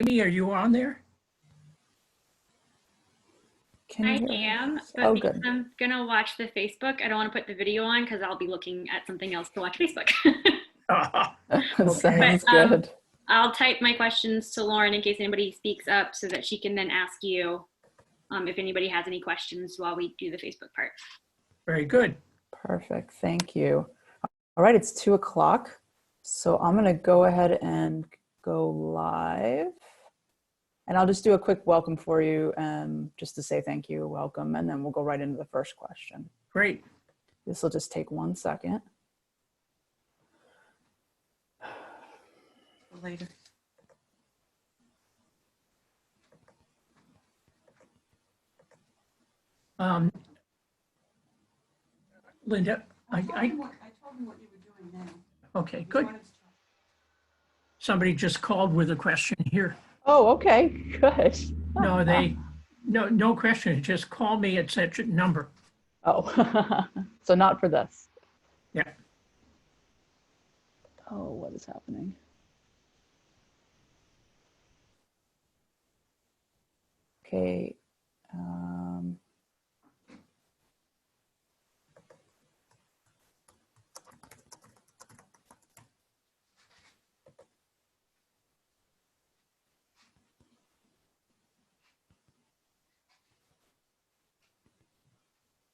Amy, are you on there? Can you I hear am, us? but Oh, because good. I'm gonna watch the Facebook, I don't want to put the video on because I'll be looking at something else to watch Facebook. Okay. Sounds But good. I'll type my questions to Lauren in case anybody speaks up so that she can then ask you if anybody has any questions while we do the Facebook part. Very good. Perfect. Thank you. All right, it's 2 o'clock. So I'm going to go ahead and go live. And I'll just do a quick welcome for you just to say thank you, welcome, and then we'll go right into the first question. Great. This will just take 1 second. Later. Linda, I told him what you were doing now. okay, good. Somebody just called with a question here. Oh, okay, good. No question. Just call me at such a number. Oh, so not for this. Yeah. Oh, what is happening? Okay.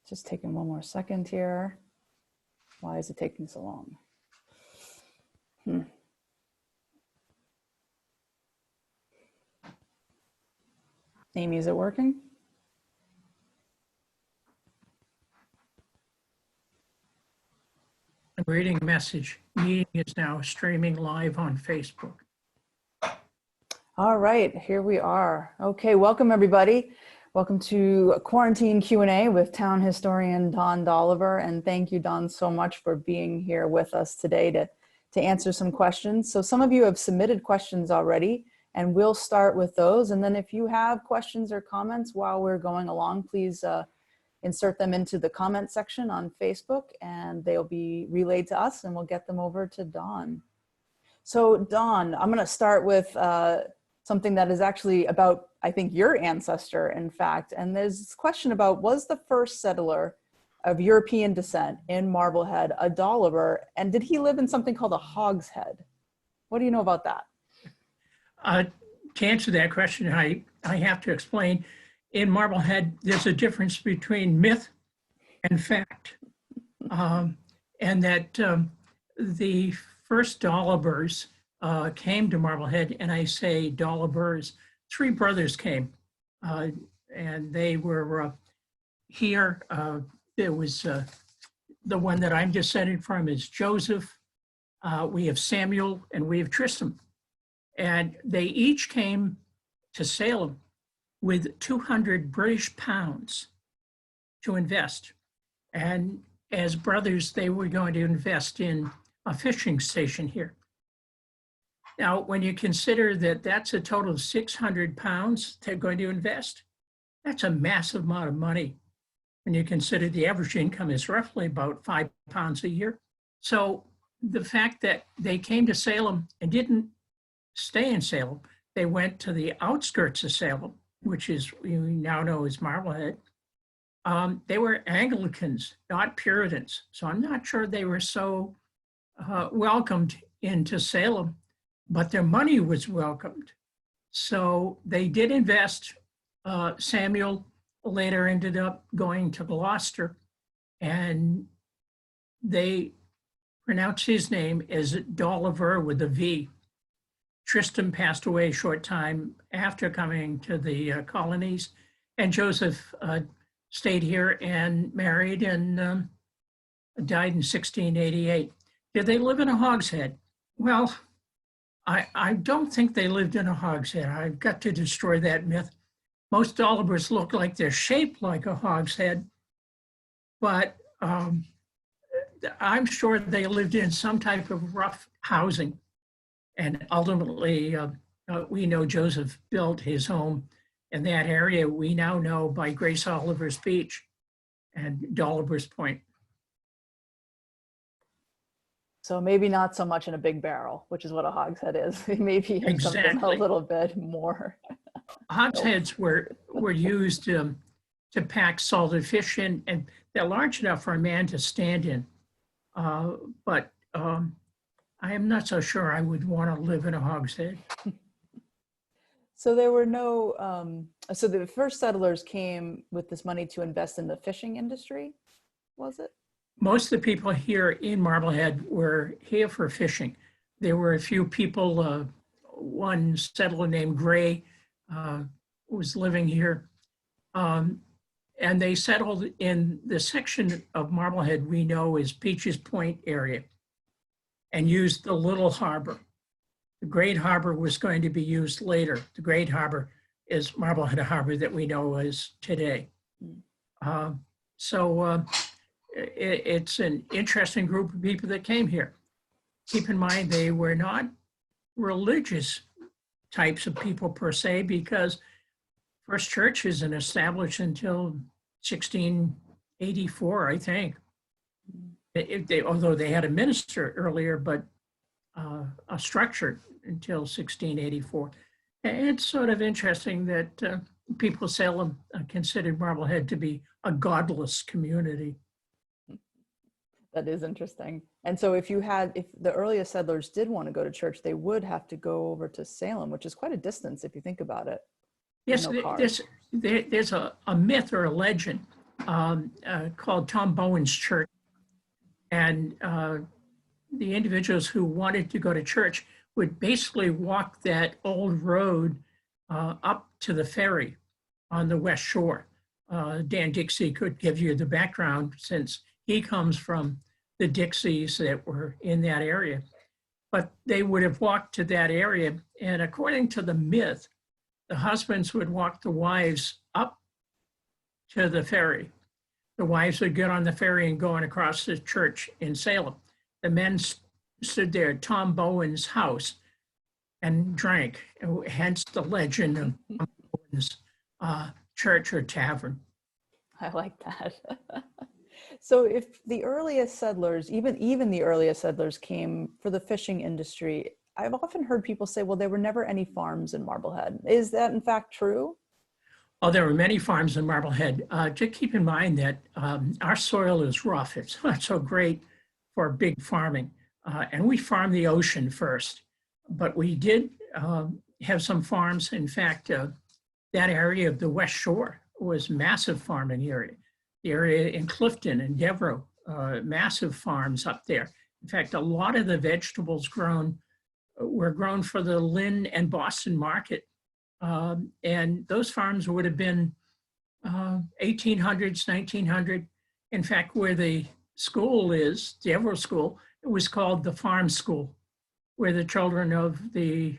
Just taking one more second here. Why is it taking so long? Amy, is it working? I'm reading a message. Meeting is now streaming live on Facebook. All right, here we are. Okay, welcome everybody. Welcome to Quarantine Q&A with Town Historian Don Doliber. And thank you, Don, so much for being here with us today to answer some questions. So some of you have submitted questions already, and we'll start with those. And then if you have questions or comments while we're going along, please insert them into the comment section on Facebook, and they'll be relayed to us, and we'll get them over to Don. So Don, I'm gonna start with something that is actually about, I think, your ancestor, in fact. And there's this question about, was the first settler of European descent in Marblehead a Doliber, and did he live in something called a hogshead? What do you know about that? To answer that question, I have to explain. In Marblehead, there's a difference between myth and fact. And that the first Dolibers came to Marblehead, and I say Dolibers, 3 brothers came, and they were here. There was the one that I'm descended from is Joseph. We have Samuel, and we have Tristram. And they each came to Salem with 200 British pounds to invest. And as brothers, they were going to invest in a fishing station here. Now, when you consider that that's a total of 600 pounds they're going to invest, that's a massive amount of money. When you consider the average income is roughly about £5 a year. So the fact that they came to Salem and didn't stay in Salem, they went to the outskirts of Salem, which is, we now know as Marblehead. They were Anglicans, not Puritans. So I'm not sure they were so welcomed into Salem, but their money was welcomed. So they did invest. Samuel later ended up going to Gloucester, and they pronounced his name as Doliber with a V. Tristram passed away a short time after coming to the colonies, and Joseph stayed here and married and died in 1688. Did they live in a hogshead? Well, I don't think they lived in a hogshead. I've got to destroy that myth. Most Dolibers look like they're shaped like a hogshead, but I'm sure they lived in some type of rough housing. And ultimately, we know Joseph built his home in that area we now know by Grace Oliver's Beach and Doliber's Point. So maybe not so much in a big barrel, which is what a hogshead is. Maybe in something a Exactly. little bit more. Hogsheads were used to pack salted fish in, and they're large enough for a man to stand in. But I am not so sure I would want to live in a hogshead. So there were no, so the first settlers came with this money to invest in the fishing industry, was it? Most of the people here in Marblehead were here for fishing. There were a few people, one settler named Gray was living here. And they settled in the section of Marblehead we know as Peaches Point area and used the little harbor. The Great Harbor was going to be used later. The Great Harbor is Marblehead Harbor that we know as today. It's an interesting group of people that came here. Keep in mind, they were not religious types of people per se, because First Church isn't established until 1684, I think. Although they had a minister earlier, but a structure until 1684. It's sort of interesting that people Salem considered Marblehead to be a godless community. That is interesting. And so if the earliest settlers did want to go to church, they would have to go over to Salem, which is quite a distance if you think about it. Yes, No cars. there's a myth or a legend called Tom Bowens Church. And the individuals who wanted to go to church would basically walk that old road up to the ferry on the West Shore. Dan Dixie could give you the background since he comes from the Dixies that were in that area. But they would have walked to that area, and according to the myth, the husbands would walk the wives up to the ferry. The wives would get on the ferry and go on across the church in Salem. The men stood there at Tom Bowen's house and drank, hence the legend of Tom Bowen's church or tavern. I like that. So if the earliest settlers, even the earliest settlers came for the fishing industry, I've often heard people say, well, there were never any farms in Marblehead. Is that in fact true? Oh, there were many farms in Marblehead. Just keep in mind that our soil is rough. It's not so great for big farming. And we farmed the ocean first. But we did have some farms. In fact, that area of the West Shore was massive farming area. The area in Clifton and Devereux, massive farms up there. In fact, a lot of the vegetables were grown for the Lynn and Boston market. And those farms would have been 1800s, 1900. In fact, where the school is, the Devereux School, it was called the farm school, where the children of the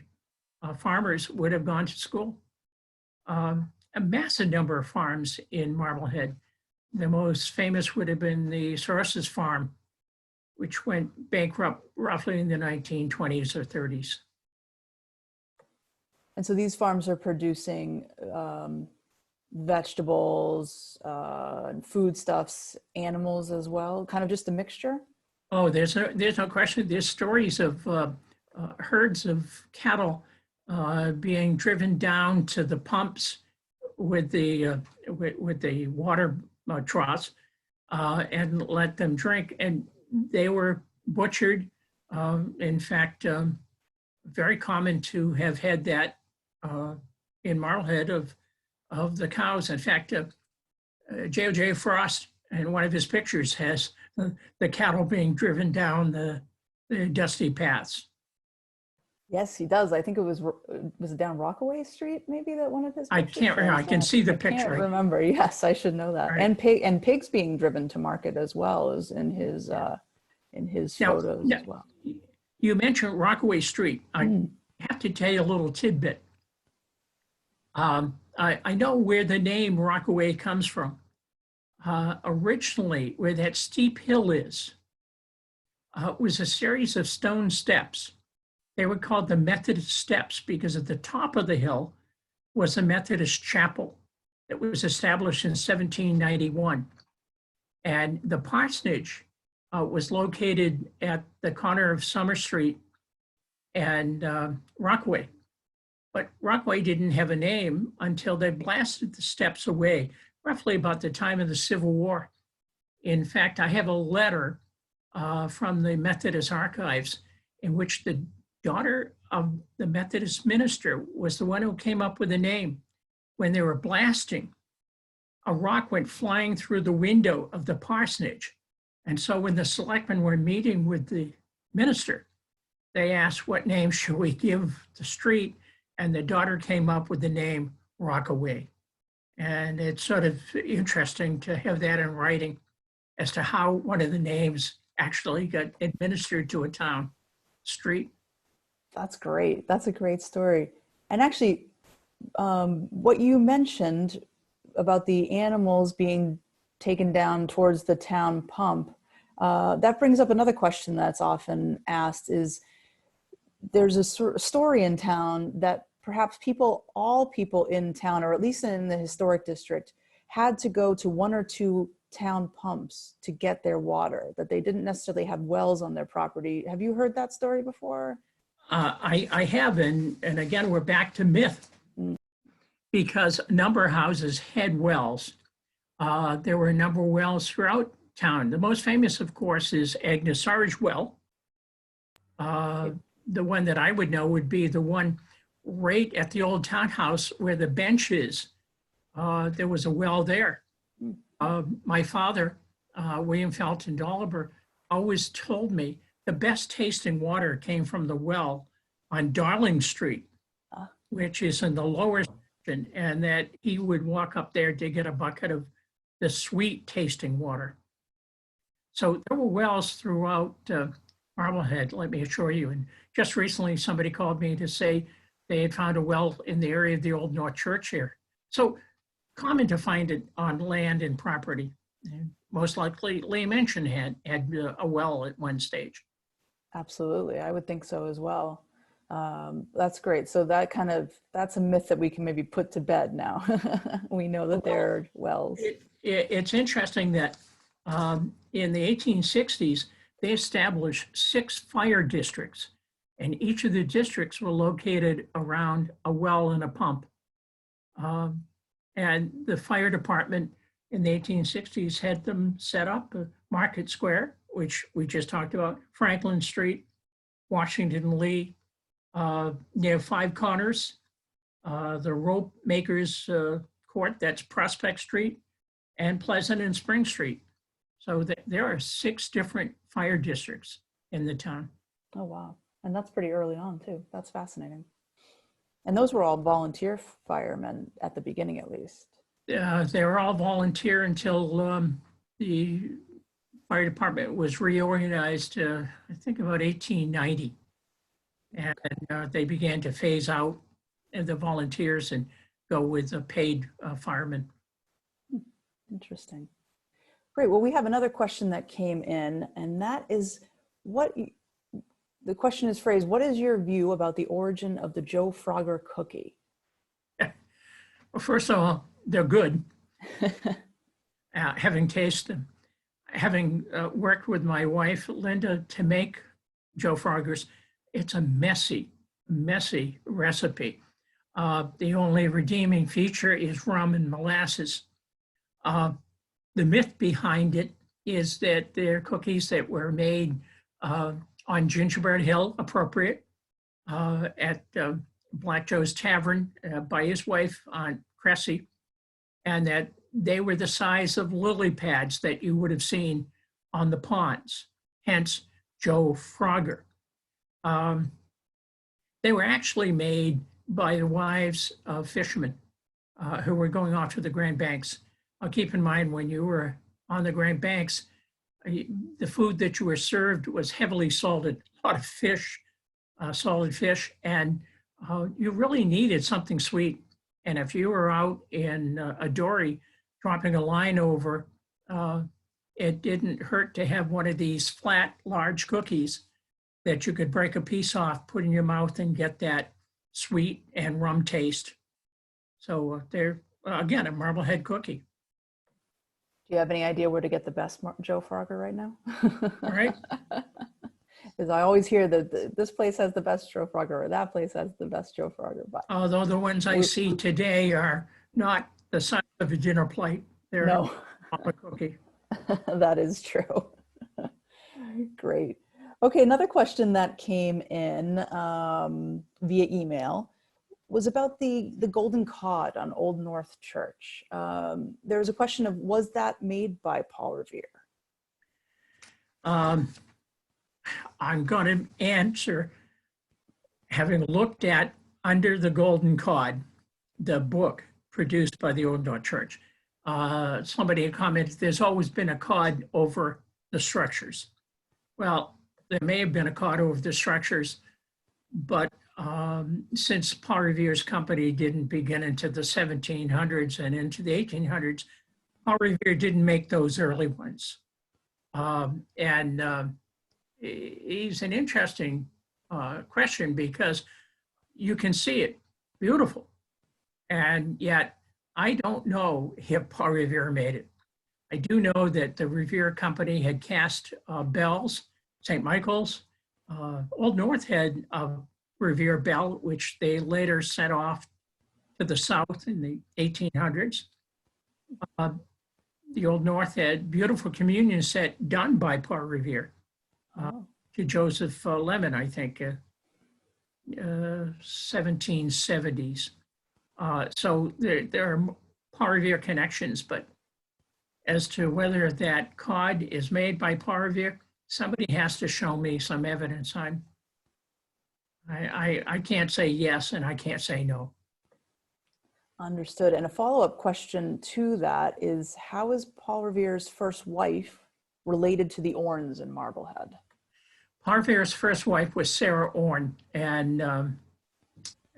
farmers would have gone to school. A massive number of farms in Marblehead. The most famous would have been the Soros's farm, which went bankrupt roughly in the 1920s or 30s. And so these farms are producing vegetables, foodstuffs, animals as well, kind of just a mixture? Oh, there's no question. There's stories of herds of cattle being driven down to the pumps with the water troughs and let them drink. And they were butchered. In fact, very common to have had that in Marblehead of the cows. In fact, J.O.J. Frost in one of his pictures has the cattle being driven down the dusty paths. Yes, he does. I think was it down Rockaway Street, maybe, that one of his I pictures can't remember. I can see the I picture. can't remember. Yes, I should know that. Right. And pigs being driven to market as well as in his photos as well. You mentioned Rockaway Street. I have to tell you a little tidbit. I know where the name Rockaway comes from. Originally, where that steep hill is, was a series of stone steps. They were called the Methodist Steps because at the top of the hill was a Methodist chapel that was established in 1791. And the parsonage was located at the corner of Summer Street and Rockaway. But Rockaway didn't have a name until they blasted the steps away, roughly about the time of the Civil War. In fact, I have a letter from the Methodist archives in which the daughter of the Methodist minister was the one who came up with the name. When they were blasting, a rock went flying through the window of the parsonage. And so when the selectmen were meeting with the minister, they asked, what name should we give the street? And the daughter came up with the name Rockaway. And it's sort of interesting to have that in writing as to how one of the names actually got administered to a town street. That's great. That's a great story. And actually, what you mentioned about the animals being taken down towards the town pump, that brings up another question that's often asked is, there's a story in town that perhaps all people in town, or at least in the historic district, had to go to one or two town pumps to get their water, that they didn't necessarily have wells on their property. Have you heard that story before? I have, and again, we're back to myth, because a number of houses had wells. There were a number of wells throughout town. The most famous, of course, is Agnes Sarge Well. The one that I would know would be the one right at the old townhouse where the bench is. There was a well there. My father, William Felton Doliber, always told me the best tasting water came from the well on Darling Street, which is in the lower section, and that he would walk up there to get a bucket of the sweet tasting water. So there were wells throughout Marblehead, let me assure you. And just recently, somebody called me to say they had found a well in the area of the old North Church here. So common to find it on land and property. And most likely, Lee mentioned had a well at one stage. Absolutely. I would think so as well. That's great. So that's a myth that we can maybe put to bed now. We know that there are wells. It's interesting that in the 1860s, they established 6 fire districts, and each of the districts were located around a well and a pump. And the fire department in the 1860s had them set up Market Square, which we just talked about, Franklin Street, Washington Lee, near Five Corners, the Rope Makers Court, that's Prospect Street, and Pleasant and Spring Street. So there are 6 different fire districts in the town. Oh, wow. And that's pretty early on too. That's fascinating. And those were all volunteer firemen at the beginning, at least. They were all volunteer until the fire department was reorganized, I think about 1890. And they began to phase out the volunteers and go with the paid firemen. Interesting. Great. Well, we have another question that came in, and that is the question is phrased, what is your view about the origin of the Joe Frogger cookie? Well, first of all, they're good. Having tasted them, having worked with my wife, Linda, to make Joe Froggers, it's a messy recipe. The only redeeming feature is rum and molasses. The myth behind it is that they're cookies that were made on Gingerbread Hill, appropriate, at Black Joe's Tavern by his wife, Aunt Cressy, and that they were the size of lily pads that you would have seen on the ponds, hence Joe Frogger. They were actually made by the wives of fishermen who were going off to the Grand Banks. Keep in mind, when you were on the Grand Banks, the food that you were served was heavily salted, a lot of fish, salted fish, and you really needed something sweet. And if you were out in a dory dropping a line over, it didn't hurt to have one of these flat, large cookies that you could break a piece off, put in your mouth, and get that sweet and rum taste. So they're, again, a Marblehead cookie. Do you have any idea where to get the best Joe Frogger right now? All right. Because I always hear that this place has the best Joe Frogger or that place has the best Joe Frogger. But Although the ones I see today are not the size of a dinner plate. They're no, a cookie. that is true. Great. Okay, another question that came in via email was about the golden cod on Old North Church. There was a question of, was that made by Paul Revere? I'm going to answer, having looked at Under the Golden Cod, the book produced by the Old North Church. Somebody had commented, there's always been a cod over the structures. Well, there may have been a cod over the structures, but since Paul Revere's company didn't begin into the 1700s and into the 1800s, Paul Revere didn't make those early ones. He's an interesting question because you can see it, beautiful. And yet I don't know if Paul Revere made it. I do know that the Revere company had cast bells, St. Michael's. Old North had a Revere bell, which they later sent off to the south in the 1800s. The Old North had beautiful communion set done by Paul Revere to Joseph Lemon, I think, 1770s. So there are Paul Revere connections, but as to whether that cod is made by Paul Revere, somebody has to show me some evidence. I can't say yes and I can't say no. Understood. And a follow-up question to that is, how is Paul Revere's first wife related to the Orns in Marblehead? Paul Revere's first wife was Sarah Orn, and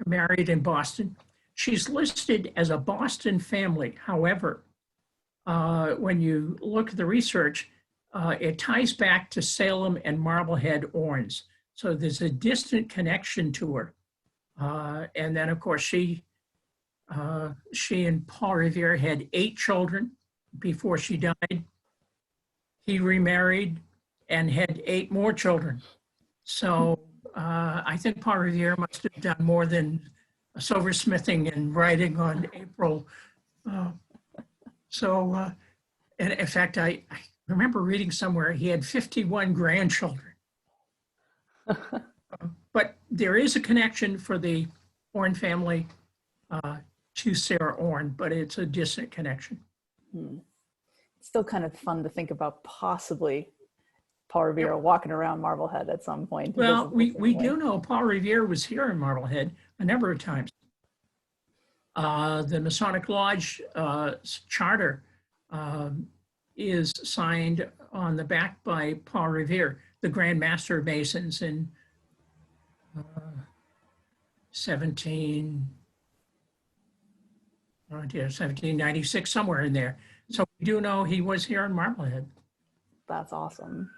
married in Boston. She's listed as a Boston family. However, when you look at the research, it ties back to Salem and Marblehead Orns. So there's a distant connection to her. And then, of course, she and Paul Revere had 8 children before she died. He remarried and had 8 more children. So I think Paul Revere must have done more than silversmithing and writing on April. And in fact, I remember reading somewhere he had 51 grandchildren. But there is a connection for the Orn family to Sarah Orn, but it's a distant connection. It's still kind of fun to think about possibly Paul Revere walking around Marblehead at some point. Well, we do know Paul Revere was here in Marblehead a number of times. The Masonic Lodge charter is signed on the back by Paul Revere, the Grand Master of Masons in 1796, somewhere in there. So we do know he was here in Marblehead. That's awesome.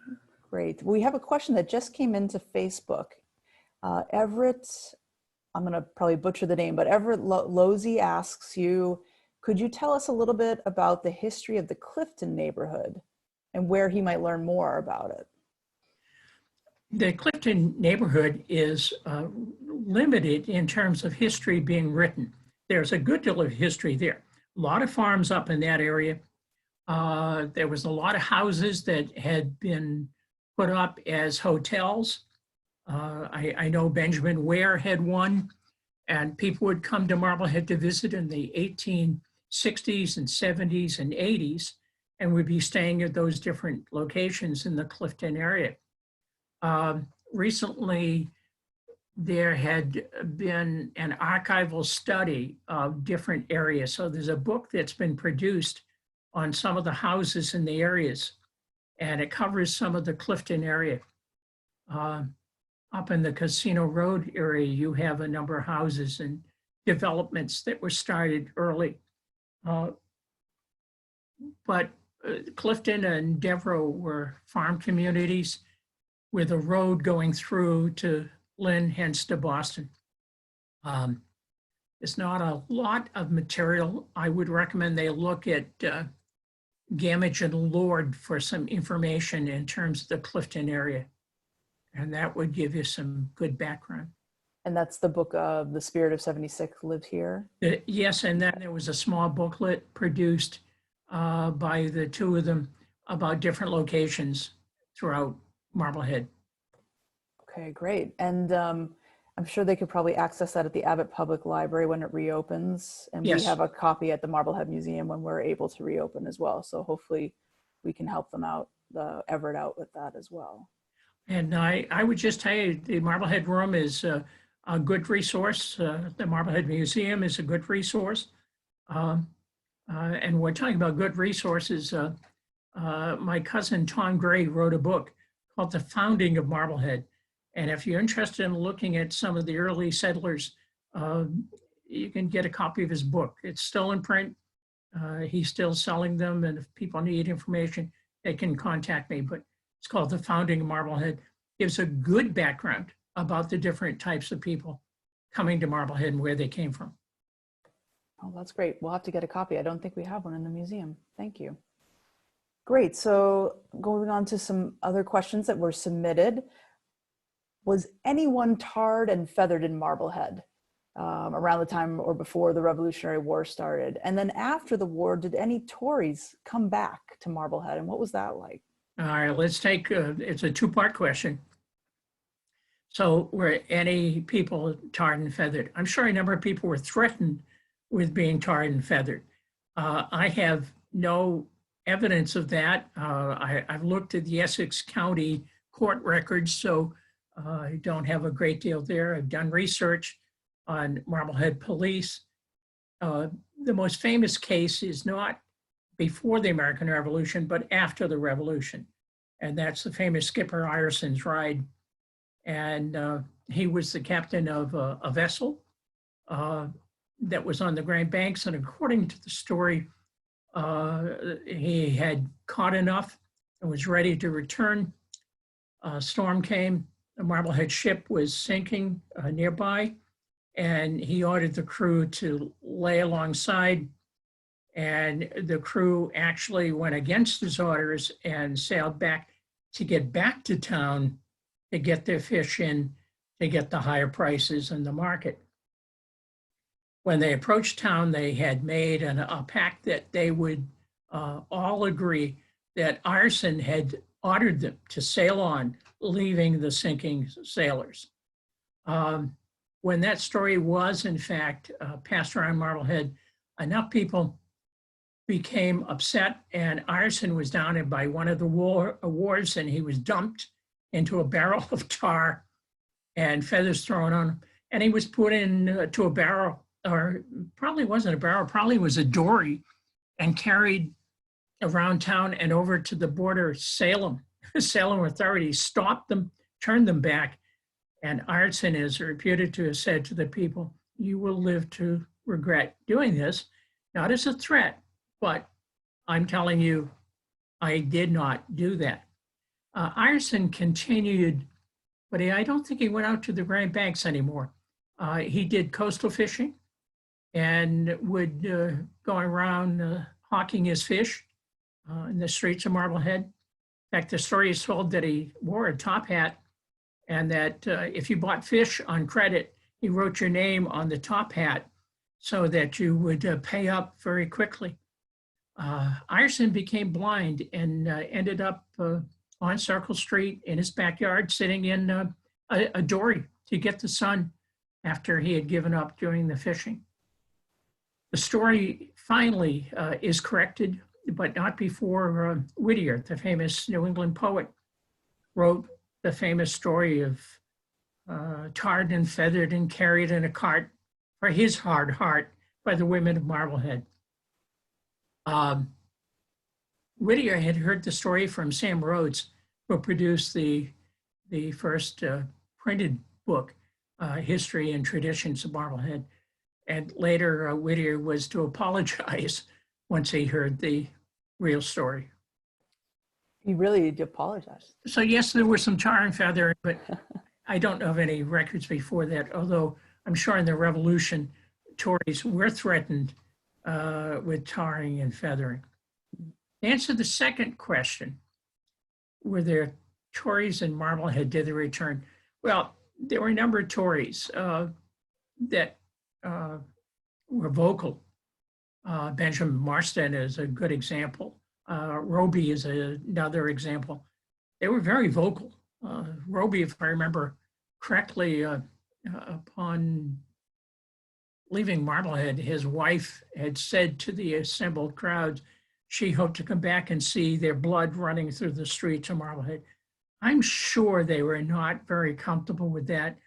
Great. We have a question that just came into Facebook. Everett, I'm going to probably butcher the name, but Everett Losey asks you, could you tell us a little bit about the history of the Clifton neighborhood and where he might learn more about it? The Clifton neighborhood is limited in terms of history being written. There's a good deal of history there. A lot of farms up in that area. There was a lot of houses that had been put up as hotels. I know Benjamin Ware had one, and people would come to Marblehead to visit in the 1860s and 70s and 80s, and would be staying at those different locations in the Clifton area. Recently, there had been an archival study of different areas. So there's a book that's been produced on some of the houses in the areas, and it covers some of the Clifton area. Up in the Casino Road area, you have a number of houses and developments that were started early. But Clifton and Devereux were farm communities with a road going through to Lynn, hence to Boston. It's not a lot of material. I would recommend they look at Gamage and Lord for some information in terms of the Clifton area. And that would give you some good background. And that's the book of The Spirit of 76 Lives Here. Yes, and then there was a small booklet produced by the two of them about different locations throughout Marblehead. Okay, great. And I'm sure they could probably access that at the Abbott Public Library when it reopens. And we Yes. have a copy at the Marblehead Museum when we're able to reopen as well. So hopefully we can help them out, the Everett out with that as well. And I would just tell you, the Marblehead Room is a good resource. The Marblehead Museum is a good resource. And we're talking about good resources. My cousin Tom Gray wrote a book called The Founding of Marblehead. And if you're interested in looking at some of the early settlers, you can get a copy of his book. It's still in print. He's still selling them. And if people need information, they can contact me. But it's called The Founding of Marblehead. Gives a good background about the different types of people coming to Marblehead and where they came from. Oh, that's great. We'll have to get a copy. I don't think we have one in the museum. Thank you. Great. So going on to some other questions that were submitted. Was anyone tarred and feathered in Marblehead around the time or before the Revolutionary War started? And then after the war, did any Tories come back to Marblehead? And what was that like? All right, let's take, it's a two-part question. So were any people tarred and feathered? I'm sure a number of people were threatened with being tarred and feathered. I have no evidence of that. I've looked at the Essex County court records, so I don't have a great deal there. I've done research on Marblehead police. The most famous case is not before the American Revolution, but after the Revolution. And that's the famous Skipper Ireson's ride. And he was the captain of a vessel that was on the Grand Banks. And according to the story, he had caught enough and was ready to return. A storm came. The Marblehead ship was sinking nearby, and he ordered the crew to lay alongside. And the crew actually went against his orders and sailed back to get back to town to get their fish in, to get the higher prices in the market. When they approached town, they had made a pact that they would all agree that Ireson had ordered them to sail on, leaving the sinking sailors. When that story was, in fact, passed around Marblehead, enough people became upset, and Ireson was down by one of the wharves, and he was dumped into a barrel of tar and feathers thrown on him. And he was put into a barrel, or probably wasn't a barrel, probably was a dory, and carried around town and over to the border, Salem. Salem authorities stopped them, turned them back, and Ireson is reputed to have said to the people, "You will live to regret doing this," not as a threat, but I'm telling you, I did not do that. Ireson continued, but I don't think he went out to the Grand Banks anymore. He did coastal fishing and would go around hawking his fish in the streets of Marblehead. In fact, the story is told that he wore a top hat, and that if you bought fish on credit, he wrote your name on the top hat so that you would pay up very quickly. Ireson became blind and ended up on Circle Street in his backyard, sitting in a dory to get the sun after he had given up doing the fishing. The story finally is corrected, but not before Whittier, the famous New England poet, wrote the famous story of tarred and feathered and carried in a cart for his hard heart by the women of Marblehead. Whittier had heard the story from Sam Rhodes, who produced the first printed book, History and Traditions of Marblehead. And later, Whittier was to apologize once he heard the real story. He really apologized. So yes, there was some tar and feather, but I don't know of any records before that, although I'm sure in the Revolution, Tories were threatened with tarring and feathering. To answer the second question, were there Tories in Marblehead did the return? Well, there were a number of Tories that were vocal. Benjamin Marsden is a good example. Roby is another example. They were very vocal. Roby, if I remember correctly, upon leaving Marblehead, his wife had said to the assembled crowds, she hoped to come back and see their blood running through the streets of Marblehead. I'm sure they were not very comfortable with that.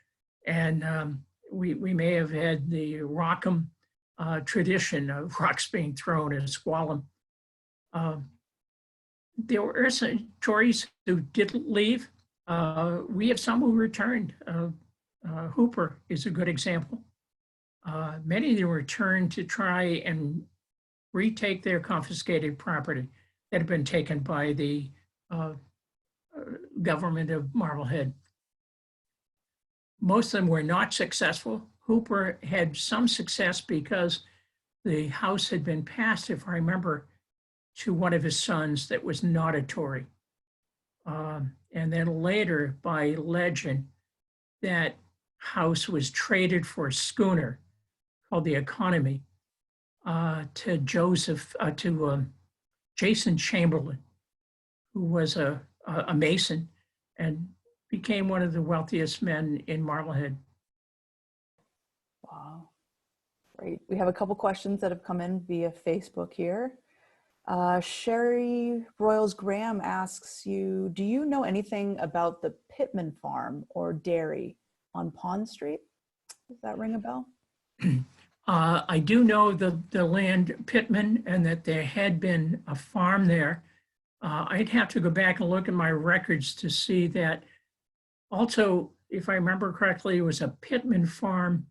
And we may have had the Rockham tradition of rocks being thrown and squalum. There were some Tories who didn't leave. We have some who returned. Hooper is a good example. Many of them returned to try and retake their confiscated property that had been taken by the government of Marblehead. Most of them were not successful. Hooper had some success because the house had been passed, if I remember, to one of his sons that was not a Tory. And then later, by legend, that house was traded for a schooner called the Economy to Jason Chamberlain, who was a Mason and became one of the wealthiest men in Marblehead. Wow, great. We have a couple questions that have come in via Facebook here. Sherry Royals Graham asks you, do you know anything about the Pittman Farm or dairy on Pond Street? Does that ring a bell? I do know the land Pittman and that there had been a farm there. I'd have to go back and look at my records to see that. Also, if I remember correctly, it was a Pittman Farm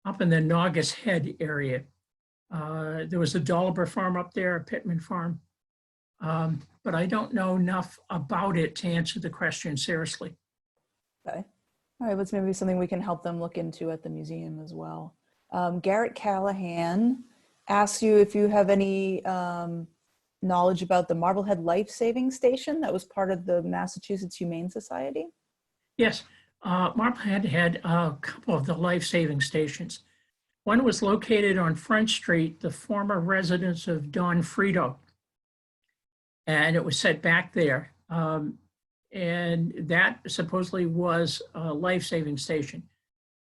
up in the Naugus Head area. There was a Doliber farm up there, a Pittman Farm. But I don't know enough about it to answer the question seriously. Okay. All right, that's maybe something we can help them look into at the museum as well. Garrett Callahan asks you if you have any knowledge about the Marblehead Life Saving Station that was part of the Massachusetts Humane Society. Yes, Marblehead had a couple of the life-saving stations. One was located on Front Street, the former residence of Don Frito, and it was set back there. And that supposedly was a life-saving station.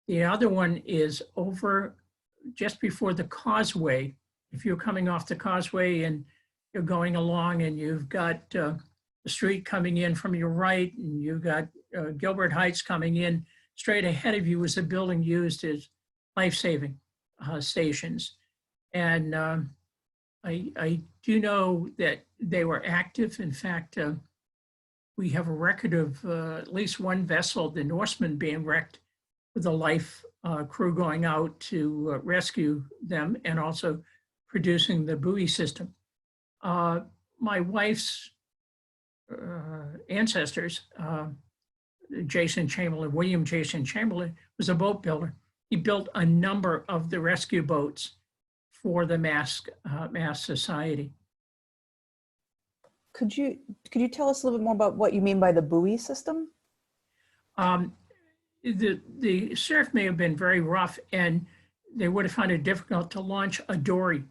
The other one is over just before the causeway. If you're coming off the causeway and you're going along and you've got the street coming in from your right and you've got Gilbert Heights coming in, straight ahead of you is a building used as life-saving stations. And I do know that they were active. In fact, we have a record of at least one vessel, the Norseman, being wrecked with a life crew going out to rescue them and also producing the buoy system. My wife's ancestors, Jason Chamberlain, William Jason Chamberlain, was a boat builder. He built a number of the rescue boats for the Mass Society. Could you tell us a little bit more about what you mean by the buoy system? The surf may have been very rough and they would have found it difficult to launch a dory.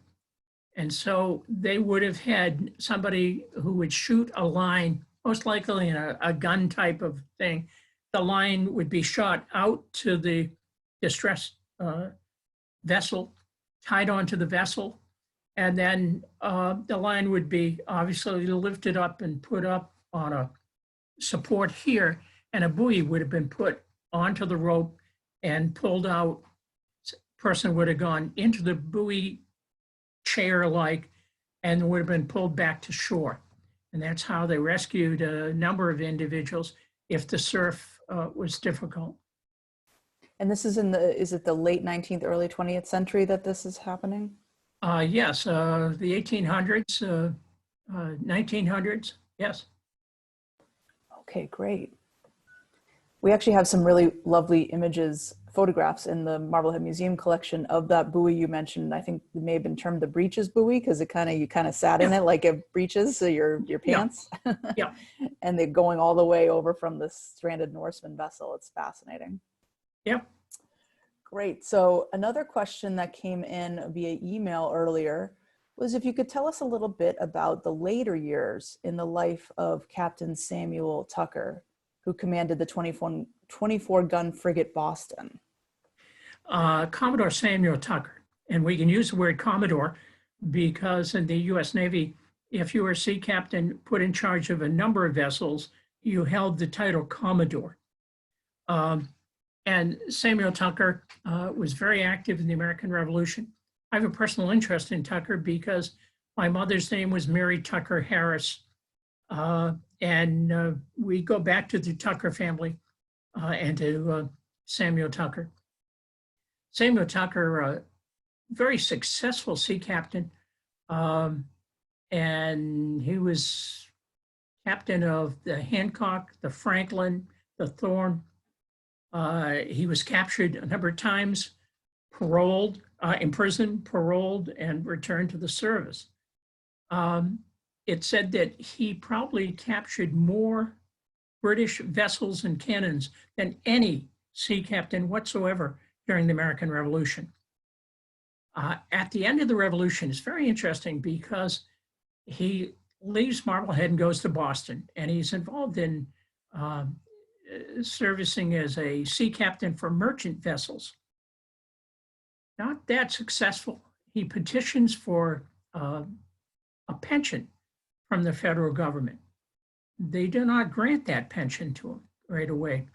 And so they would have had somebody who would shoot a line, most likely in a gun type of thing. The line would be shot out to the distressed vessel, tied onto the vessel, and then the line would be obviously lifted up and put up on a support here, and a buoy would have been put onto the rope and pulled out. Person would have gone into the buoy chair-like and would have been pulled back to shore. And that's how they rescued a number of individuals if the surf was difficult. And this is is it the late 19th, early 20th century that this is happening? Yes, the 1800s, 1900s, yes. Okay, great. We actually have some really lovely images photographs in the Marblehead Museum collection of that buoy you mentioned. I think it may have been termed the breeches buoy because you kind of sat in it like it breeches, so your pants. Yeah. And they're going all the way over from the stranded Norseman vessel. It's fascinating. Yep. Great. So another question that came in via email earlier was if you could tell us a little bit about the later years in the life of Captain Samuel Tucker, who commanded the 24-gun frigate Boston. Commodore Samuel Tucker, and we can use the word Commodore because in the U.S. Navy, if you were a sea captain put in charge of a number of vessels, you held the title Commodore. And Samuel Tucker was very active in the American Revolution. I have a personal interest in Tucker because my mother's name was Mary Tucker Harris. And we go back to the Tucker family and to Samuel Tucker. Samuel Tucker, very successful sea captain. And he was captain of the Hancock, the Franklin, the Thorn. He was captured a number of times, paroled, imprisoned, paroled, and returned to the service. It said that he probably captured more British vessels and cannons than any sea captain whatsoever during the American Revolution. At the end of the Revolution, it's very interesting because he leaves Marblehead and goes to Boston, and he's involved in servicing as a sea captain for merchant vessels. Not that successful. He petitions for a pension from the federal government. They do not grant that pension to him right away.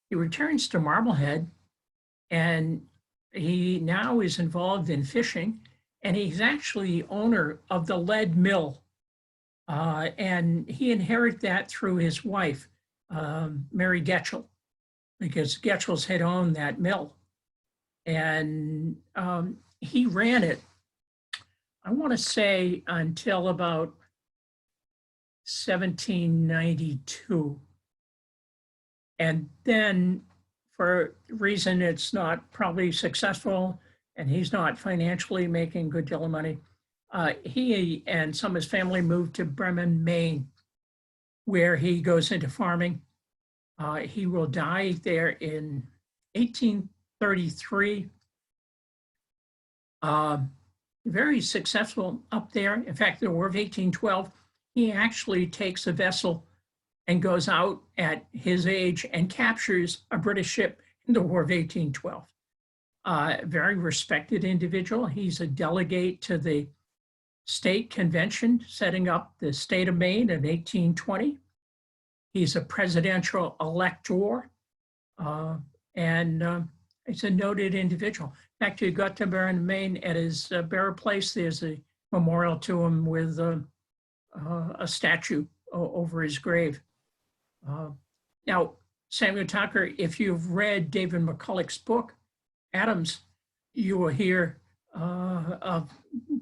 He returns to Marblehead, and he now is involved in fishing, and he's actually the owner of the lead mill. And he inherited that through his wife, Mary Getchell, because Getchells had owned that mill. And he ran it, I want to say, until about 1792. And then, for a reason it's not probably successful, and he's not financially making a good deal of money, he and some of his family moved to Bremen, Maine, where he goes into farming. He will die there in 1833. Very successful up there. In fact, the War of 1812, he actually takes a vessel and goes out at his age and captures a British ship in the War of 1812. Very respected individual. He's a delegate to the state convention setting up the state of Maine in 1820. He's a presidential elector, and he's a noted individual. In fact, you got to Bremen, Maine, at his burial place, there's a memorial to him with a statue over his grave. Now, Samuel Tucker, if you've read David McCulloch's book, Adams, you will hear of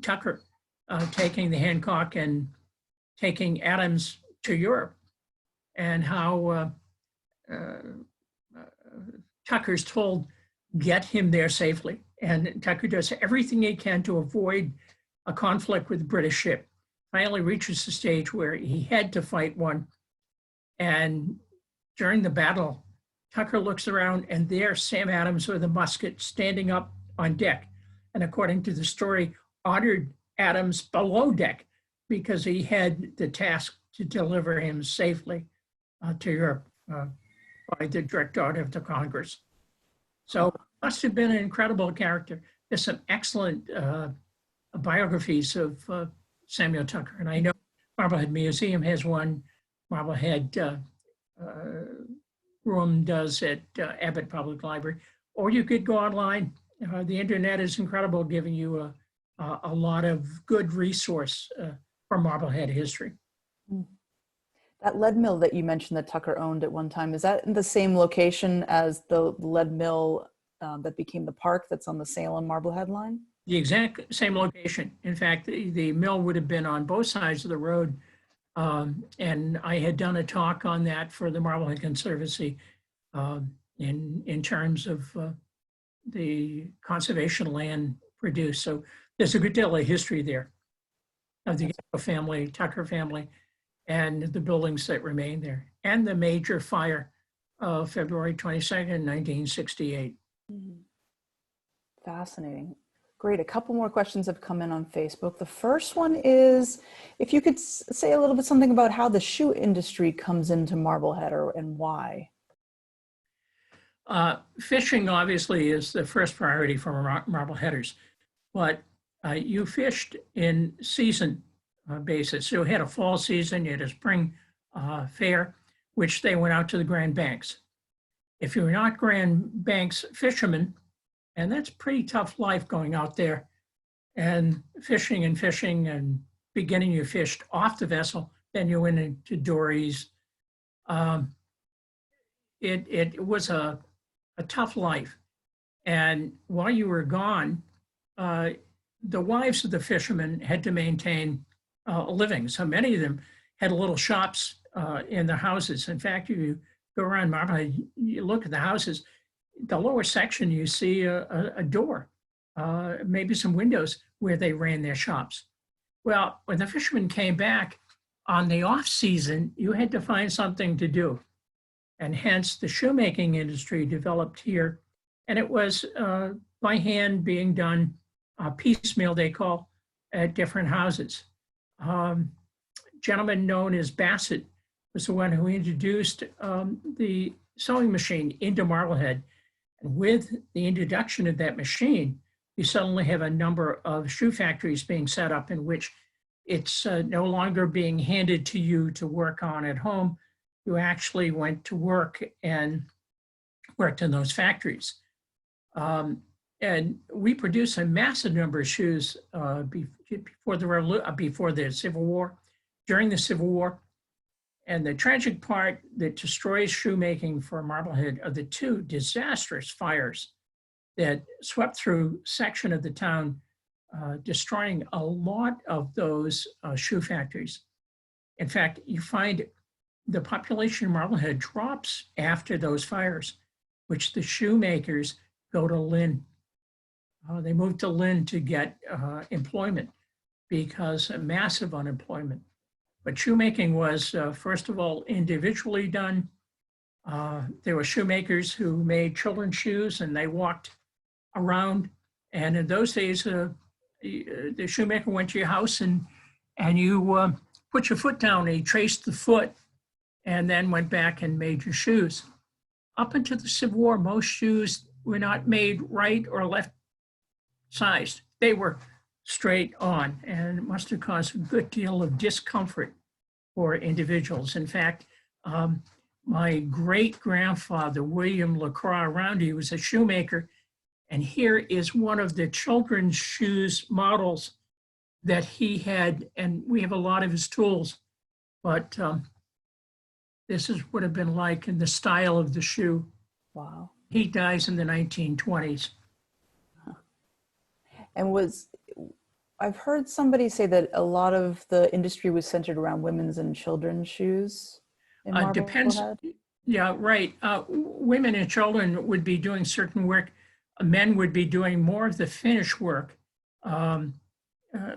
Tucker taking the Hancock and taking Adams to Europe, and how Tucker's told, get him there safely. And Tucker does everything he can to avoid a conflict with the British ship. Finally reaches the stage where he had to fight one. And during the battle, Tucker looks around, and there's Sam Adams with a musket standing up on deck. And according to the story, ordered Adams below deck because he had the task to deliver him safely to Europe by the direct order of the Congress. So must have been an incredible character. There's some excellent biographies of Samuel Tucker. And I know Marblehead Museum has one, Marblehead Room does at Abbott Public Library, or you could go online. The internet is incredible, giving you a lot of good resource for Marblehead history. That lead mill that you mentioned that Tucker owned at one time, is that in the same location as the lead mill that became the park that's on the Salem-Marblehead line? The exact same location. In fact, the mill would have been on both sides of the road. And I had done a talk on that for the Marblehead Conservancy in terms of the conservation land produced. So there's a good deal of history there of the Gecko family, Tucker family, and the buildings that remain there, and the major fire of February 22nd, 1968. Fascinating. Great. A couple more questions have come in on Facebook. The first one is, if you could say a little bit something about how the shoe industry comes into Marblehead and why. Fishing obviously is the first priority for Marbleheaders, but you fished in season basis. So you had a fall season, you had a spring fair, which they went out to the Grand Banks. If you're not Grand Banks fishermen, and that's pretty tough life going out there and fishing and beginning you fished off the vessel, then you went into dories. It was a tough life. And while you were gone, the wives of the fishermen had to maintain a living. So many of them had little shops in their houses. In fact, if you go around Marblehead, you look at the houses, the lower section, you see a door, maybe some windows where they ran their shops. Well, when the fishermen came back on the off season, you had to find something to do. And hence the shoemaking industry developed here. And it was by hand being done, piecemeal they call, at different houses. Gentleman known as Bassett was the one who introduced the sewing machine into Marblehead. And with the introduction of that machine, you suddenly have a number of shoe factories being set up in which it's no longer being handed to you to work on at home. You actually went to work and worked in those factories. And we produced a massive number of shoes before the Civil War, during the Civil War. And the tragic part that destroys shoemaking for Marblehead are the two disastrous fires that swept through section of the town, destroying a lot of those shoe factories. In fact, you find the population of Marblehead drops after those fires, which the shoemakers go to Lynn. They move to Lynn to get employment because of massive unemployment. But shoemaking was, first of all, individually done. There were shoemakers who made children's shoes and they walked around. And in those days, the shoemaker went to your house and you put your foot down and he traced the foot and then went back and made your shoes. Up until the Civil War, most shoes were not made right or left sized. They were straight on, and it must have caused a good deal of discomfort for individuals. In fact, my great-grandfather, William LaCroix Roundy, was a shoemaker, and here is one of the children's shoes models that he had, and we have a lot of his tools, but this is what it would have been like in the style of the shoe. Wow. He dies in the 1920s. And I've heard somebody say that a lot of the industry was centered around women's and children's shoes in Depends. Marblehead? Yeah, right. Women and children would be doing certain work. Men would be doing more of the finish work.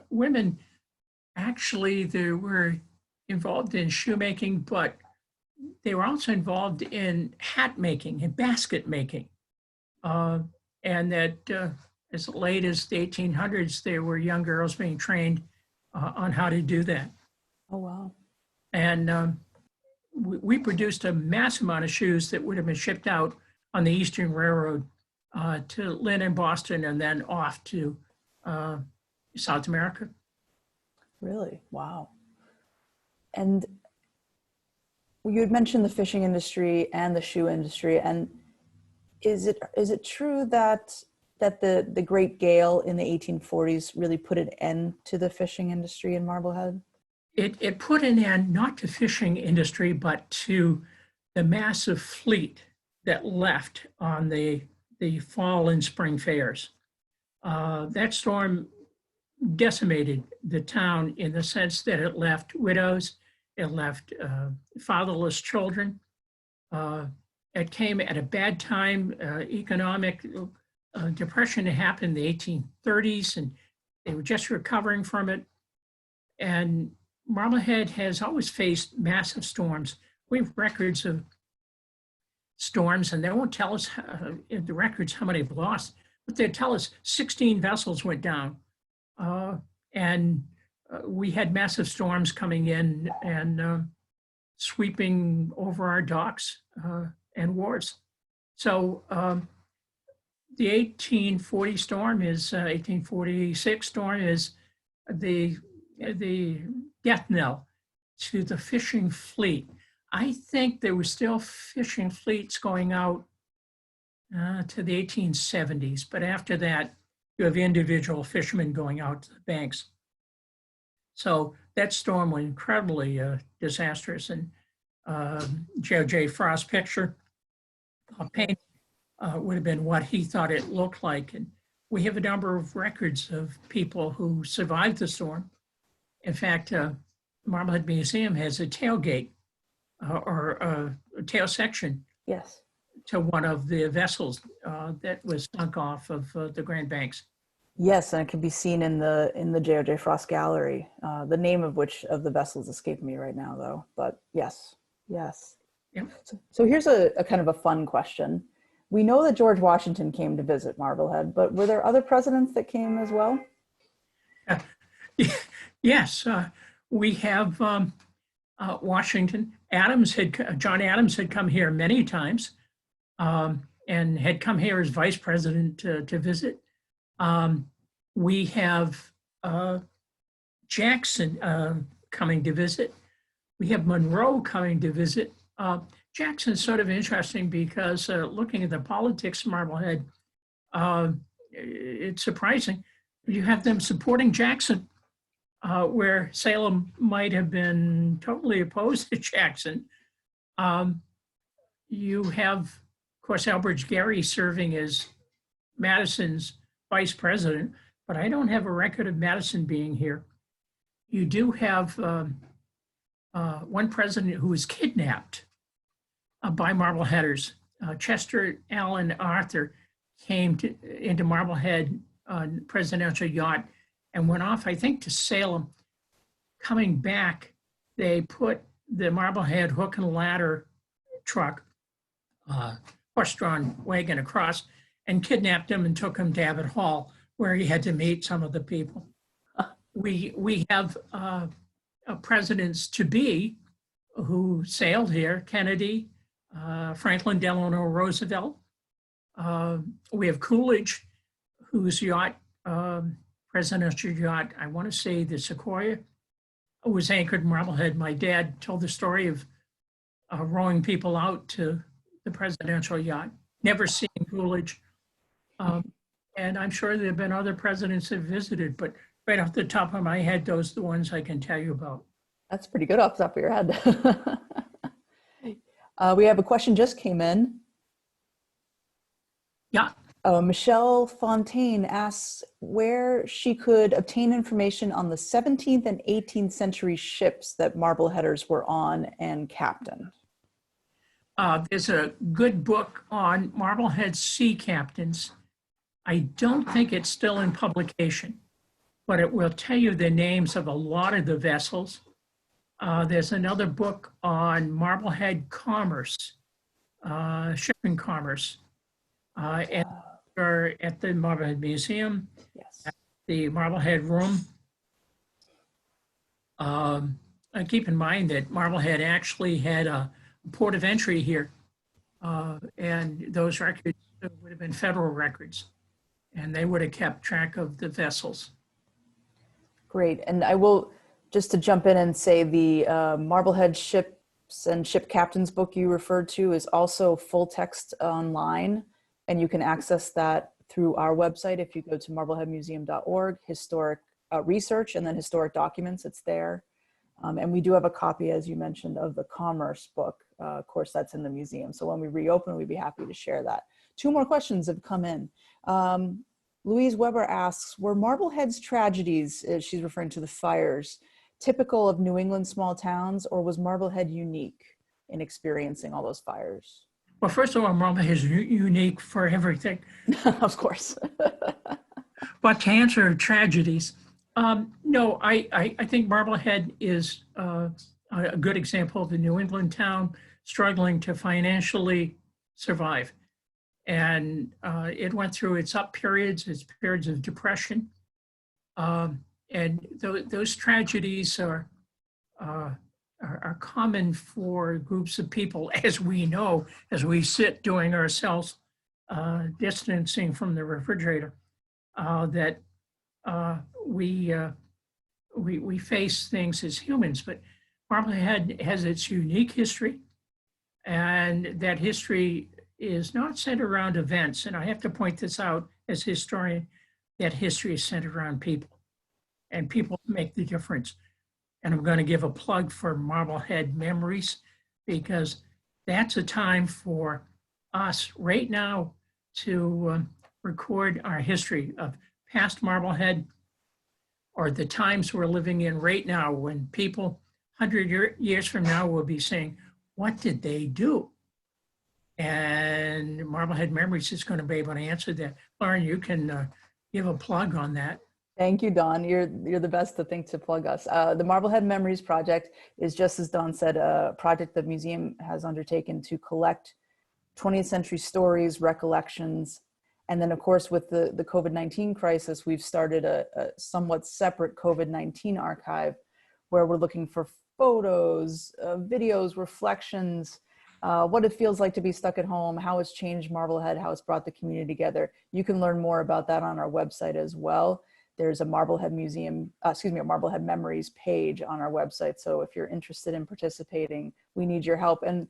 Women, actually, they were involved in shoemaking, but they were also involved in hat making and basket making. And that as late as the 1800s, there were young girls being trained on how to do that. Oh, wow. And we produced a massive amount of shoes that would have been shipped out on the Eastern Railroad to Lynn and Boston and then off to South America. Really? Wow. And you had mentioned the fishing industry and the shoe industry. And is it true that the Great Gale in the 1840s really put an end to the fishing industry in Marblehead? It put an end not to fishing industry, but to the massive fleet that left on the fall and spring fairs. That storm decimated the town in the sense that it left widows, it left fatherless children. it came at a bad time. Economic depression had happened in the 1830s, and they were just recovering from it. And Marblehead has always faced massive storms. We have records of storms, and they won't tell us in the records how many they've lost, but they tell us 16 vessels went down. And we had massive storms coming in and sweeping over our docks and wharves. So the 1840 storm is 1846 storm is the death knell to the fishing fleet. I think there were still fishing fleets going out to the 1870s, but after that, you have individual fishermen going out to the banks. So that storm was incredibly disastrous, and J.O.J. Frost's picture paint would have been what he thought it looked like. And we have a number of records of people who survived the storm. In fact, Marblehead Museum has a tailgate or a tail section Yes. to one of the vessels that was sunk off of the Grand Banks. Yes, and it can be seen in the J.O.J. Frost Gallery. The name of which of the vessels escaped me right now, though. But yes. Yep. So here's a kind of a fun question. We know that George Washington came to visit Marblehead, but were there other presidents that came as well? Yes, we have Washington. John Adams had come here many times and had come here as vice president to visit. We have Jackson coming to visit. We have Monroe coming to visit. Jackson's sort of interesting because looking at the politics of Marblehead, it's surprising. You have them supporting Jackson, where Salem might have been totally opposed to Jackson. You have, of course, Elbridge Gerry serving as Madison's vice president, but I don't have a record of Madison being here. You do have one president who was kidnapped by Marbleheaders. Chester Allen Arthur came into Marblehead on a presidential yacht and went off, I think, to Salem. Coming back, they put the Marblehead hook and ladder truck, horse-drawn wagon across, and kidnapped him and took him to Abbott Hall, where he had to meet some of the people. We have presidents to be who sailed here: Kennedy, Franklin Delano Roosevelt. We have Coolidge, whose yacht, presidential yacht, I want to say the Sequoia, was anchored in Marblehead. My dad told the story of rowing people out to the presidential yacht. Never seen Coolidge. And I'm sure there have been other presidents that visited, but right off the top of my head, those are the ones I can tell you about. That's pretty good off the top of your head. We have a question just came in. Yeah. Michelle Fontaine asks where she could obtain information on the 17th and 18th century ships that Marbleheaders were on and captained. There's a good book on Marblehead sea captains. I don't think it's still in publication, but it will tell you the names of a lot of the vessels. There's another book on Marblehead commerce, shipping commerce, and are at the Marblehead Museum, Yes. at the Marblehead Room. And keep in mind that Marblehead actually had a port of entry here, and those records would have been federal records, and they would have kept track of the vessels. Great. And I will, just to jump in and say, the Marblehead Ships and Ship Captains book you referred to is also full text online, and you can access that through our website. If you go to marbleheadmuseum.org, historic research, and then historic documents, it's there. And we do have a copy, as you mentioned, of the commerce book. Of course, that's in the museum. So when we reopen, we'd be happy to share that. 2 more questions have come in. Louise Weber asks, were Marblehead's tragedies, she's referring to the fires, typical of New England small towns, or was Marblehead unique in experiencing all those fires? Well, first of all, Marblehead is unique for everything. Of course. But to answer tragedies, no, I think Marblehead is a good example of the New England town struggling to financially survive. And it went through its up periods, its periods of depression. And those tragedies are common for groups of people, as we know, as we sit doing ourselves distancing from the refrigerator, that we face things as humans. But Marblehead has its unique history, and that history is not centered around events. And I have to point this out as a historian, that history is centered around people, and people make the difference. And I'm going to give a plug for Marblehead Memories, because that's a time for us right now to record our history of past Marblehead, or the times we're living in right now, when people 100 years from now will be saying, what did they do? And Marblehead Memories is going to be able to answer that. Lauren, you can give a plug on that. Thank you, Don. You're the best to think to plug us. The Marblehead Memories Project is, just as Don said, a project the museum has undertaken to collect 20th century stories, recollections, and then, of course, with the COVID-19 crisis, we've started a somewhat separate COVID-19 archive where we're looking for photos, videos, reflections, what it feels like to be stuck at home, how it's changed Marblehead, how it's brought the community together. You can learn more about that on our website as well. There's a Marblehead Marblehead Memories page on our website. So if you're interested in participating, we need your help. And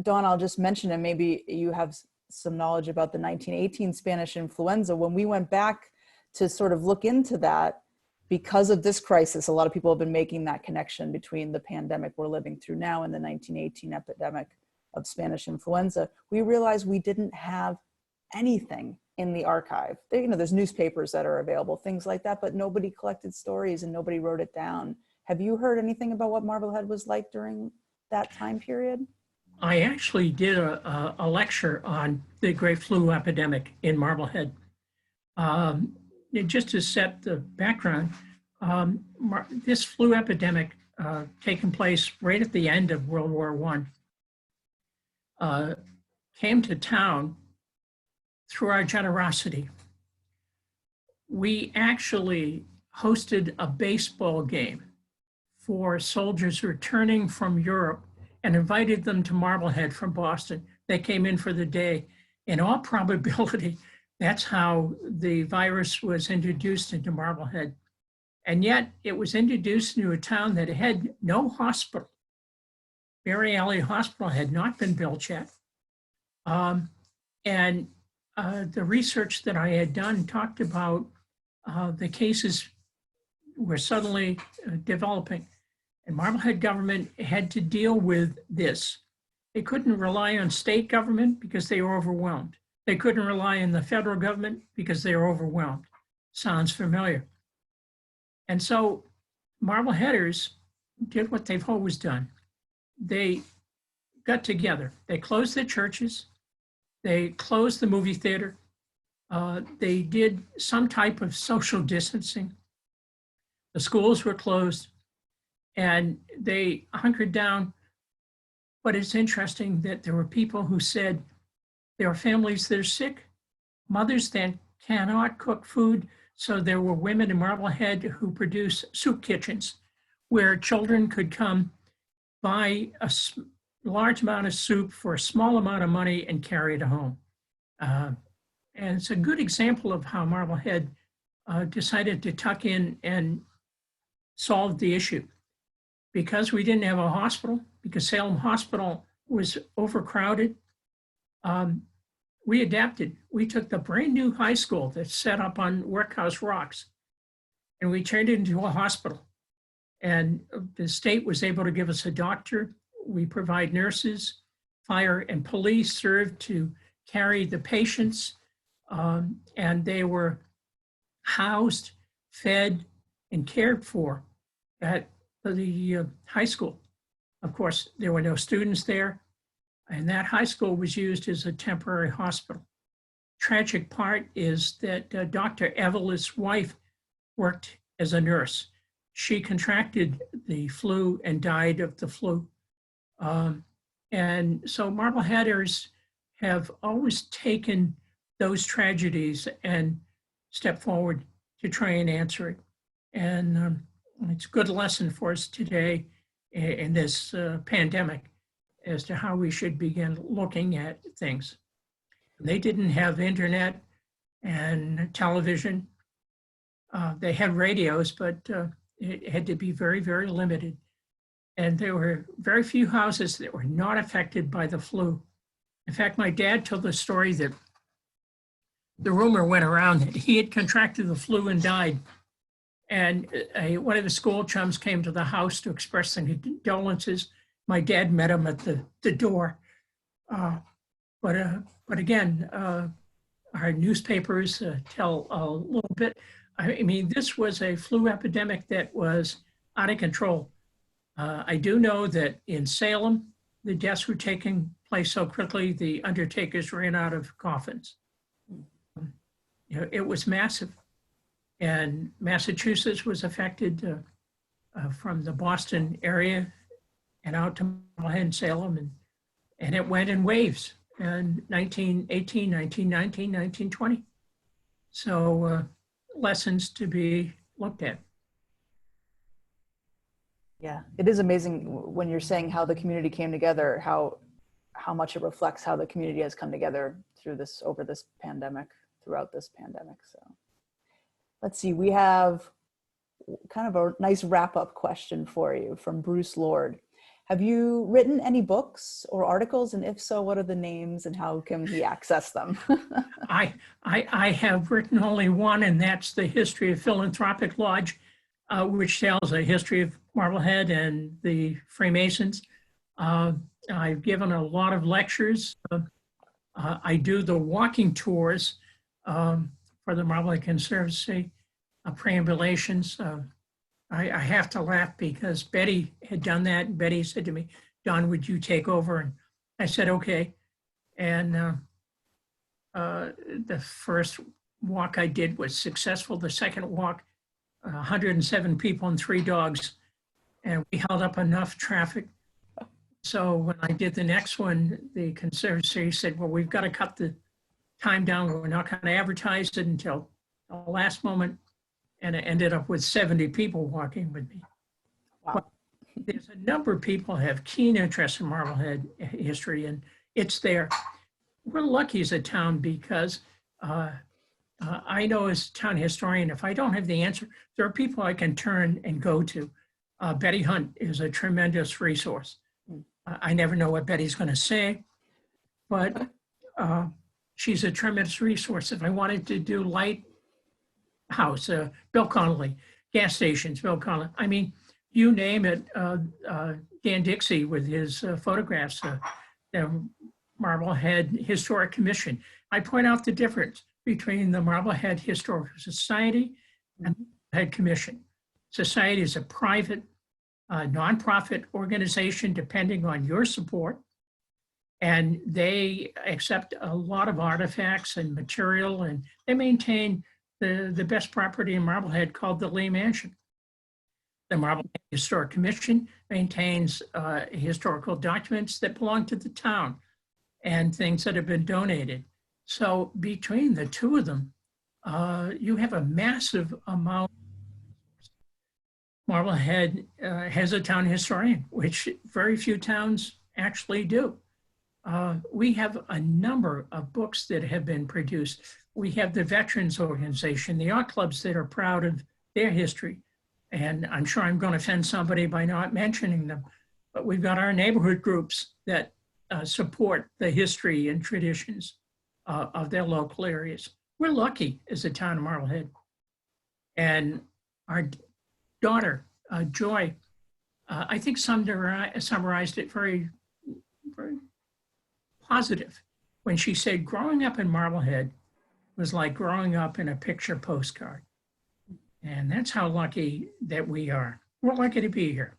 Dawn, I'll just mention, and maybe you have some knowledge about the 1918 Spanish influenza. When we went back to sort of look into that, because of this crisis, a lot of people have been making that connection between the pandemic we're living through now and the 1918 epidemic of Spanish influenza. We realized we didn't have anything in the archive. There's newspapers that are available, things like that, but nobody collected stories and nobody wrote it down. Have you heard anything about what Marblehead was like during that time period? I actually did a lecture on the Great Flu epidemic in Marblehead. Just to set the background, this flu epidemic taking place right at the end of World War I, came to town through our generosity. We actually hosted a baseball game for soldiers returning from Europe and invited them to Marblehead from Boston. They came in for the day. In all probability, that's how the virus was introduced into Marblehead. And yet it was introduced into a town that had no hospital. Berry Alley Hospital had not been built yet. And the research that I had done talked about the cases were suddenly developing. And Marblehead government had to deal with this. They couldn't rely on state government because they were overwhelmed. They couldn't rely on the federal government because they were overwhelmed. Sounds familiar. And so Marbleheaders did what they've always done. They got together. They closed their churches. They closed the movie theater. They did some type of social distancing. The schools were closed and they hunkered down. But it's interesting that there were people who said there are families that are sick, mothers that cannot cook food. So there were women in Marblehead who produced soup kitchens where children could come buy a large amount of soup for a small amount of money and carry it home. And it's a good example of how Marblehead decided to tuck in and solve the issue. Because we didn't have a hospital, because Salem Hospital was overcrowded, we adapted. We took the brand new high school that's set up on workhouse rocks and we turned it into a hospital. And the state was able to give us a doctor. We provide nurses, fire and police served to carry the patients, and they were housed, fed, and cared for at the high school. Of course, there were no students there. And that high school was used as a temporary hospital. Tragic part is that Dr. Evelyn's wife worked as a nurse. She contracted the flu and died of the flu. And so Marbleheaders have always taken those tragedies and stepped forward to try and answer it. And it's a good lesson for us today in this pandemic as to how we should begin looking at things. They didn't have internet and television. They had radios, but it had to be very, very limited. And there were very few houses that were not affected by the flu. In fact, my dad told the story that the rumor went around that he had contracted the flu and died. And one of the school chums came to the house to express some condolences. My dad met him at the door. But again, our newspapers tell a little bit. I mean, this was a flu epidemic that was out of control. I do know that in Salem, the deaths were taking place so quickly, the undertakers ran out of coffins. You know, it was massive. And Massachusetts was affected from the Boston area and out to Marblehead and Salem, and it went in waves in 1918, 1919, 1920. So lessons to be looked at. Yeah, it is amazing when you're saying how the community came together, how much it reflects how the community has come together through this, over this pandemic, throughout this pandemic. So let's see, we have kind of a nice wrap-up question for you from Bruce Lord. Have you written any books or articles? And if so, what are the names and how can he access them? I have written only one, and that's the History of Philanthropic Lodge, which tells a history of Marblehead and the Freemasons. I've given a lot of lectures. I do the walking tours for the Marblehead Conservancy, preambulations. I have to laugh because Betty had done that. And Betty said to me, "Don, would you take over?" And I said, "Okay." And the first walk I did was successful. The second walk, 107 people and 3 dogs. And we held up enough traffic. So when I did the next one, the conservancy said, "Well, we've got to cut the time down. We're not going to advertise it until the last moment." And I ended up with 70 people walking with me. Wow. But there's a number of people who have keen interest in Marblehead history, and it's there. We're lucky as a town because I know as a town historian, if I don't have the answer, there are people I can turn and go to. Betty Hunt is a tremendous resource. I never know what Betty's going to say, but she's a tremendous resource. If I wanted to do lighthouse, Bill Connolly, gas stations, Bill Connolly, I mean, you name it, Dan Dixie with his photographs, the Marblehead Historic Commission. I point out the difference between the Marblehead Historical Society and the Marblehead Commission. Society is a private, nonprofit organization depending on your support, and they accept a lot of artifacts and material, and they maintain the best property in Marblehead called the Lee Mansion. The Marblehead Historic Commission maintains historical documents that belong to the town and things that have been donated. So between the two of them, you have a massive amount. Marblehead has a town historian, which very few towns actually do. We have a number of books that have been produced. We have the Veterans Organization, the art clubs that are proud of their history. And I'm sure I'm going to offend somebody by not mentioning them, but we've got our neighborhood groups that support the history and traditions of their local areas. We're lucky as a town of Marblehead. And our daughter, Joy, I think summarized it very, very positive when she said, growing up in Marblehead was like growing up in a picture postcard. And that's how lucky that we are. We're lucky to be here.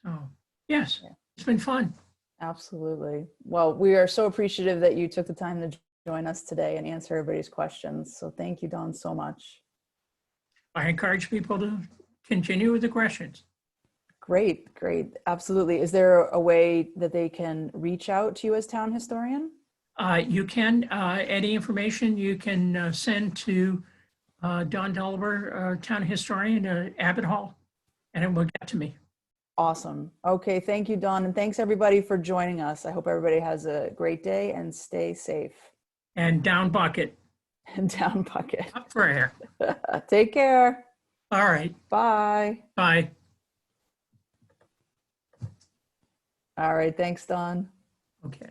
So, yes, it's been fun. Absolutely. Well, we are so appreciative that you took the time to join us today and answer everybody's questions. So thank you, Don, so much. I encourage people to continue with the questions. Great, great. Absolutely. Is there a way that they can reach out to you as town historian? You can, any information you can send to Don Doliber, Town Historian, Abbott Hall, and it will get to me. Awesome. Okay. Thank you, Don. And thanks everybody for joining us. I hope everybody has a great day and stay safe. And down bucket, And down bucket. up for air. Take care. All right, Bye. bye. All right. Thanks, Don. Okay.